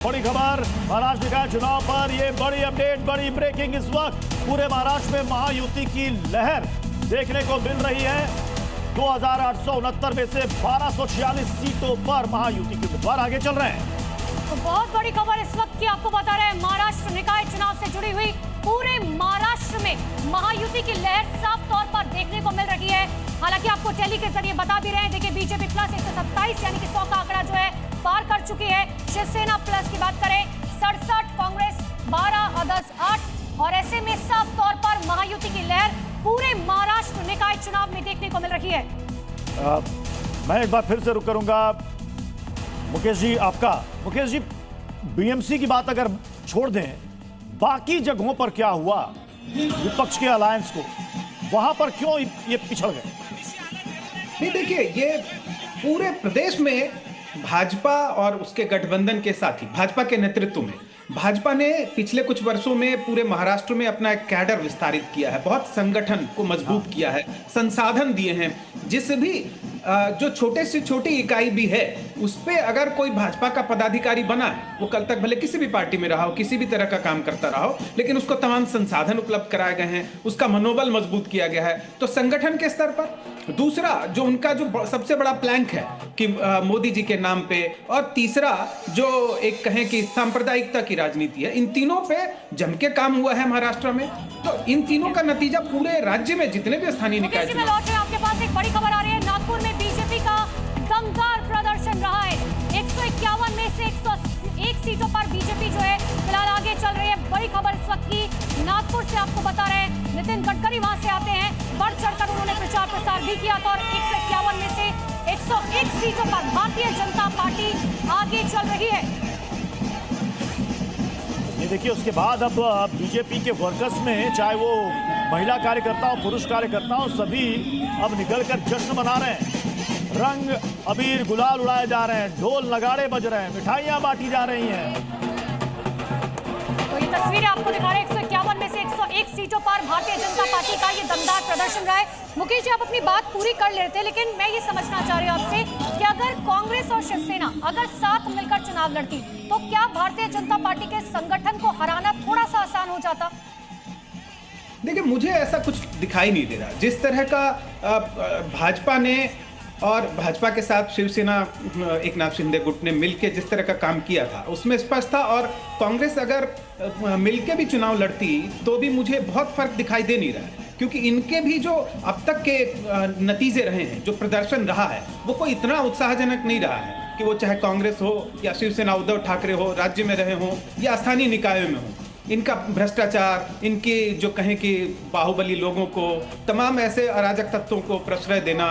बड़ी खबर महाराष्ट्र निकाय चुनाव पर, ये बड़ी अपडेट, बड़ी ब्रेकिंग। इस वक्त पूरे महाराष्ट्र में महायुति की लहर देखने को मिल रही है। 2869 में से 1246 सीटों पर महायुति के उम्मीदवार आगे चल रहे हैं। तो बहुत बड़ी खबर इस वक्त की आपको बता रहे हैं, महाराष्ट्र निकाय चुनाव से जुड़ी हुई पूरे महाराष्ट्र में महायुति की लहर साफ तौर पर देखने को मिल रही है। हालांकि आपको टेली के जरिए बता भी रहे हैं, देखिए बीजेपी प्लस 127 यानी कि 100 का आंकड़ा जो है पार कर चुकी है। शिवसेना प्लस की बात करें 67, कांग्रेस 12, अदर्स 8 और ऐसे में साफ तौर पर महायुति की लहर पूरे महाराष्ट्र निकाय चुनाव में देखने को मिल रही है। मैं एक बार फिर से रुक करूंगा मुकेश जी आपका। मुकेश जी, बीएमसी की बात अगर छोड़ दें, बाकी जगहों पर क्या हुआ विपक्ष के अलायंस को, वहां पर क्यों ये पिछड़ गए? नहीं, देखिए, ये पूरे प्रदेश में भाजपा और उसके गठबंधन के साथी भाजपा के नेतृत्व में भाजपा ने पिछले कुछ वर्षों में पूरे महाराष्ट्र में अपना एक कैडर विस्तारित किया है, बहुत संगठन को मजबूत किया है, संसाधन दिए हैं, जिससे भी जो छोटे से छोटी इकाई भी है उस पे अगर कोई भाजपा का पदाधिकारी बना है, वो कल तक भले किसी भी पार्टी में रहा हो, किसी भी तरह का काम करता रहा हो, लेकिन उसको तमाम संसाधन उपलब्ध कराए गए हैं, उसका मनोबल मजबूत किया गया है। तो संगठन के स्तर पर दूसरा जो उनका जो सबसे बड़ा प्लैंक है कि मोदी जी के नाम पे, और तीसरा जो एक कहें कि सांप्रदायिकता की राजनीति है, इन तीनों पे जम के काम हुआ है महाराष्ट्र में। तो इन तीनों का नतीजा पूरे राज्य में जितने भी स्थानीय निकाय आपके पास एक बड़ी खबर आ रही है, नागपुर में बीजेपी का दमदार प्रदर्शन रहा है। 151 में से 101 सीटों पर बीजेपी जो है फिलहाल आगे चल रही है। बड़ी खबर इस वक्त की नागपुर से आपको बता रहे हैं, नितिन गडकरी वहां से आते हैं, बढ़ चढ़कर उन्होंने प्रचार प्रसार भी किया था और 151 में से 101 सीटों पर भारतीय जनता पार्टी आगे चल रही है। ये देखिए, उसके बाद अब बीजेपी के वर्कर्स में चाहे वो महिला कार्यकर्ता हो, पुरुष कार्यकर्ता हो, सभी अब निकलकर जश्न मना रहे हैं। रंग अबीर गुलाल उड़ाए जा रहे हैं, ढोल नगाड़े बज रहे हैं, मिठाइयां बांटी जा रही हैं। तो ये तस्वीरें आपको दिखा रहे हैं, 151 में से 101 सीटों पर भारतीय जनता पार्टी का ये दमदार प्रदर्शन रहा है। मुकेश जी, आप अपनी बात पूरी कर ले रहे थे, लेकिन मैं ये समझना चाह रही हूँ आपसे कि अगर कांग्रेस और शिवसेना अगर साथ मिलकर चुनाव लड़ती तो क्या भारतीय जनता पार्टी के संगठन को हराना थोड़ा सा आसान हो जाता? देखिए, मुझे ऐसा कुछ दिखाई नहीं दे रहा। जिस तरह का भाजपा ने और भाजपा के साथ शिवसेना एकनाथ शिंदे गुट ने मिलकर जिस तरह का काम किया था उसमें स्पष्ट था, और कांग्रेस अगर मिलकर भी चुनाव लड़ती तो भी मुझे बहुत फर्क दिखाई दे नहीं रहा है, क्योंकि इनके भी जो अब तक के नतीजे रहे हैं, जो प्रदर्शन रहा है, वो कोई इतना उत्साहजनक नहीं रहा है कि वो चाहे कांग्रेस हो या शिवसेना उद्धव ठाकरे हो, राज्य में रहे हों या स्थानीय निकायों में हो। इनका भ्रष्टाचार, इनके जो कहें कि बाहुबली लोगों को, तमाम ऐसे अराजक तत्वों को प्रश्रय देना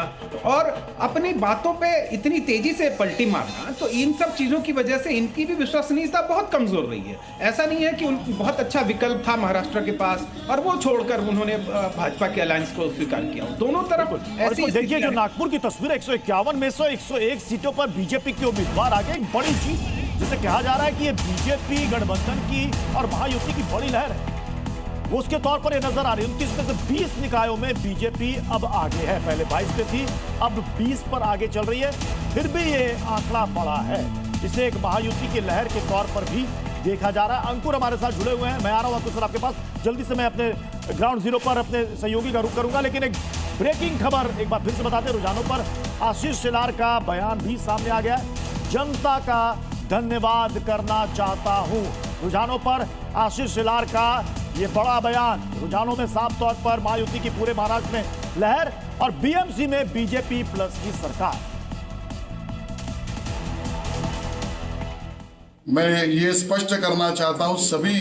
और अपनी बातों पे इतनी तेजी से पलटी मारना, तो इन सब चीज़ों की वजह से इनकी भी विश्वसनीयता बहुत कमज़ोर रही है। ऐसा नहीं है कि उनकी बहुत अच्छा विकल्प था महाराष्ट्र के पास और वो छोड़कर उन्होंने भाजपा के अलायंस को स्वीकार किया। दोनों तरफ ऐसी देखिए, जो नागपुर की तस्वीर, 151 में से 101 सीटों पर बीजेपी के उम्मीदवार आगे, एक बड़ी चीज जिसे कहा जा रहा है कि ये बीजेपी गठबंधन की और महायुति की बड़ी लहर है, वो उसके तौर पर ये नजर आ रही है। 29 में से 20 निकायों में बीजेपी अब आगे है, पहले 22 पे थी, अब 20 पर आगे चल रही है। फिर भी ये आंकड़ा बड़ा है, इसे एक महायुति की लहर के तौर पर भी देखा जा रहा है। अंकुर हमारे साथ जुड़े हुए हैं, मैं आ रहा हूं अंकुर सर आपके पास। जल्दी से मैं अपने ग्राउंड जीरो पर अपने सहयोगी का रुख करूंगा, लेकिन एक ब्रेकिंग खबर एक बार फिर से बताते हैं। रुझानों पर आशीष शेलार का बयान भी सामने आ गया है, जनता का धन्यवाद करना चाहता हूं। रुझानों पर आशीष शेलार का ये बड़ा बयान, रुझानों में साफ तौर पर महायुति की पूरे महाराष्ट्र में लहर और बीएमसी में बीजेपी प्लस की सरकार। मैं ये स्पष्ट करना चाहता हूं, सभी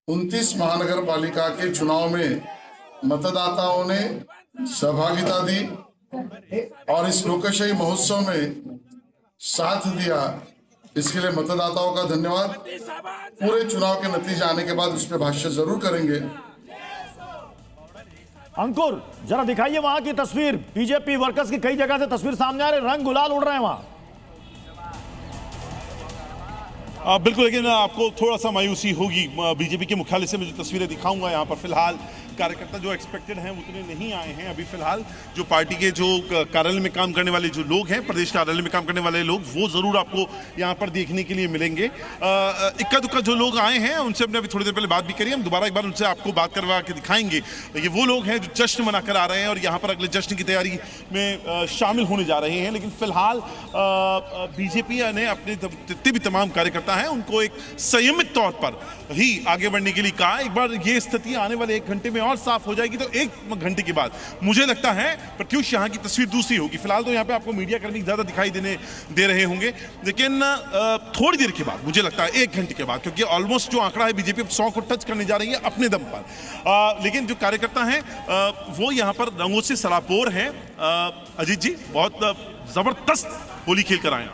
29 महानगर पालिका के चुनाव में मतदाताओं ने सहभागिता दी और इस लोकशाही महोत्सव में साथ दिया, इसके लिए मतदाताओं का धन्यवाद। पूरे चुनाव के नतीजे आने के बाद उस पर भाष्य जरूर करेंगे। अंकुर, जरा दिखाइए वहां की तस्वीर, बीजेपी वर्कर्स की कई जगह से तस्वीर सामने आ रही, रंग गुलाल उड़ रहे हैं वहां। बिल्कुल, लेकिन आपको थोड़ा सा मायूसी होगी। बीजेपी के मुख्यालय से मैं जो तस्वीरें दिखाऊंगा यहाँ पर फिलहाल कार्यकर्ता जो एक्सपेक्टेड हैं उतने नहीं आए हैं अभी फिलहाल। जो पार्टी के जो कार्यालय में काम करने वाले जो लोग हैं, प्रदेश कार्यालय में काम करने वाले लोग, वो जरूर आपको यहाँ पर देखने के लिए मिलेंगे। इक्का दुक्का जो लोग आए हैं उनसे हमने अभी थोड़ी देर पहले बात भी करी, हम दोबारा एक बार उनसे आपको बात करवा के दिखाएंगे। ये वो लोग हैं जो जश्न मनाकर आ रहे हैं और यहाँ पर अगले जश्न की तैयारी में शामिल होने जा रहे हैं। लेकिन फिलहाल बीजेपी ने अपने जितने भी तमाम कार्यकर्ता हैं उनको एक संयमित तौर पर ही आगे बढ़ने के लिए कहा। एक बार ये स्थिति आने वाले 1 घंटे में और साफ हो जाएगी तो 1 घंटे के बाद मुझे लगता है प्रत्युष यहाँ की तस्वीर दूसरी होगी। फिलहाल तो यहाँ पे आपको मीडिया कर्मी ज्यादा दिखाई दे रहे होंगे, लेकिन थोड़ी देर के बाद मुझे लगता है 1 घंटे के बाद, क्योंकि ऑलमोस्ट जो आंकड़ा है बीजेपी 100 को टच करने जा रही है अपने दम पर। लेकिन जो कार्यकर्ता हैं वो यहाँ पर रंगों से सराबोर हैं। अजीत जी, बहुत जबरदस्त होली खेल कर आए।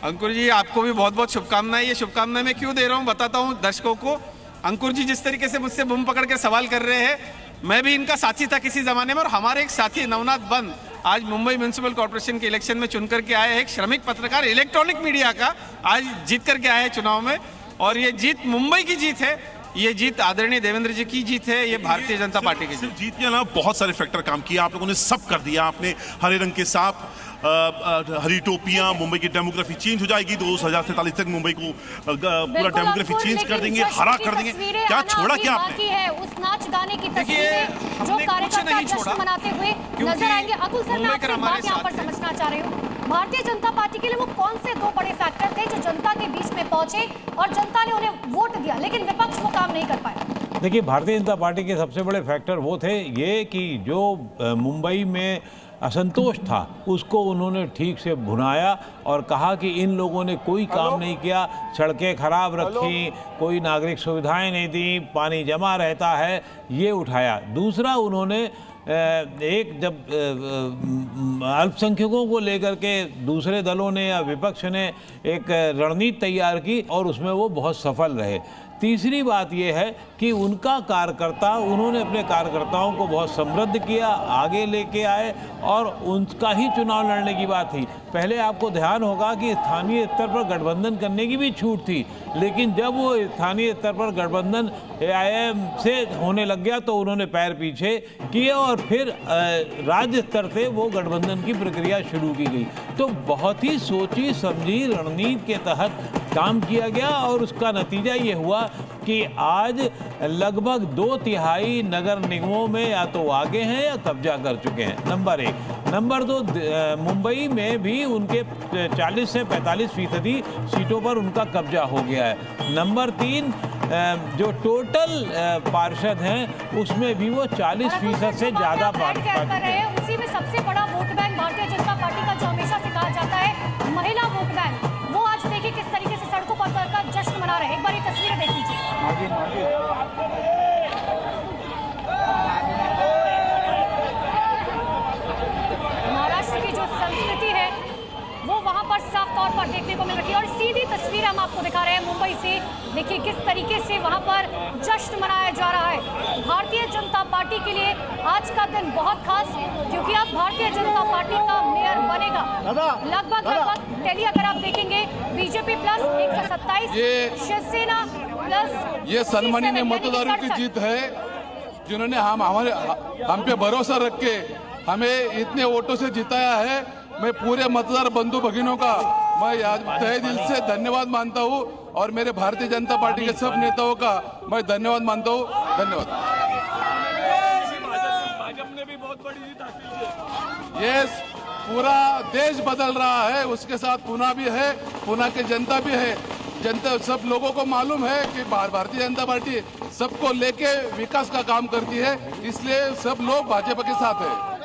अंकुर जी, आपको भी बहुत बहुत शुभकामनाएं। ये शुभकामनाएं मैं क्यों दे रहा हूँ बताता हूँ दर्शकों को। अंकुर जी जिस तरीके से मुझसे बम पकड़ के सवाल कर रहे हैं, मैं भी इनका साथी था किसी जमाने में, और हमारे एक साथी नवनाथ बंद आज मुंबई म्युनिसिपल कॉर्पोरेशन के इलेक्शन में चुन करके आए हैं। एक श्रमिक पत्रकार इलेक्ट्रॉनिक मीडिया का आज जीत करके आए हैं चुनाव में, और ये जीत मुंबई की जीत है। ये जीत आदरणीय देवेंद्र जी की जीत है, ये भारतीय जनता पार्टी की जीत के अलावा बहुत सारे फैक्टर काम किया आप लोगों ने, सब कर दिया आपने। हरे रंग के साथ हरी टोपियां, मुंबई की डेमोग्राफी चेंज हो जाएगी। 2047 तक मुंबई को पूरा डेमोग्राफी चेंज कर देंगे, हरा कर देंगे। क्या छोड़ा क्या आपने? है उस नाच गाने की तस्वीरें जो कार्यकर्ता जश्न मनाते हुए नजर आएंगे। अतुल सर, मैं आपसे बात यहाँ पर समझना चाह रही हूँ, भारतीय जनता पार्टी के लिए वो कौन से 2 बड़े फैक्टर थे जो जनता के बीच में पहुंचे और जनता ने उन्हें वोट दिया, लेकिन विपक्ष वो काम नहीं कर पाया? देखिए, भारतीय जनता पार्टी के सबसे बड़े फैक्टर वो थे ये कि जो मुंबई में असंतोष था उसको उन्होंने ठीक से भुनाया और कहा कि इन लोगों ने कोई काम नहीं किया, सड़कें खराब रखी, कोई नागरिक सुविधाएं नहीं दी, पानी जमा रहता है, ये उठाया। दूसरा, उन्होंने एक जब अल्पसंख्यकों को लेकर के दूसरे दलों ने या विपक्ष ने एक रणनीति तैयार की और उसमें वो बहुत सफल रहे। तीसरी बात यह है कि उनका कार्यकर्ता, उन्होंने अपने कार्यकर्ताओं को बहुत समृद्ध किया, आगे लेके आए और उनका ही चुनाव लड़ने की बात थी। पहले आपको ध्यान होगा कि स्थानीय स्तर पर गठबंधन करने की भी छूट थी, लेकिन जब वो स्थानीय स्तर पर गठबंधन AIM से होने लग गया तो उन्होंने पैर पीछे किए और फिर राज्य स्तर से वो गठबंधन की प्रक्रिया शुरू की गई। तो बहुत ही सोची समझी रणनीति के तहत काम किया गया और उसका नतीजा ये हुआ कि आज लगभग 2/3 नगर निगमों में या तो आगे हैं या कब्जा कर चुके हैं, नंबर 1। नंबर 2, मुंबई में भी उनके 40 से 45% सीटों पर उनका कब्जा हो गया है। नंबर 3, जो टोटल पार्षद हैं उसमें भी वो 40% से ज़्यादा कर रहे हैं। उसी में सबसे बड़ा vote bank Bharatiya Janata party का, जो हमेशा से कहा जाता है महिला वोट बैंक, वो आज देखिए किस तरीके से सड़कों पर उतरकर जश्न मना रहे हैं। एक बार ये तस्वीरें देख लीजिए। महाराष्ट्र की जो संस्कृति है वो वहां पर साफ तौर पर देखने को मिल रही है और सीधी तस्वीर हम आपको दिखा रहे हैं मुंबई से। देखिए किस तरीके से वहां पर जश्न मनाया जा रहा है। भारतीय जनता पार्टी के लिए आज का दिन बहुत खास, क्योंकि अब भारतीय जनता पार्टी का मेयर बनेगा। लगभग टेली अगर आप देखेंगे बीजेपी प्लस 127, शिवसेना प्लस, ये सन्माननीय मतदारों की जीत है जिन्होंने हम पे भरोसा रख के हमें इतने वोटों से जिताया है। मैं पूरे मतदार बंधु भगिनों का मैं तहे दिल से धन्यवाद मानता हूं और मेरे भारतीय जनता पार्टी के सब नेताओं का मैं धन्यवाद मानता हूं। धन्यवाद। भाजपा भी बहुत बड़ी जीत हासिल की। ये पूरा देश बदल रहा है, उसके साथ पुणे भी है, पुणे की जनता भी है। जनता सब लोगों को मालूम है कि भारतीय जनता पार्टी सबको लेके विकास का काम करती है, इसलिए सब लोग भाजपा के साथ है।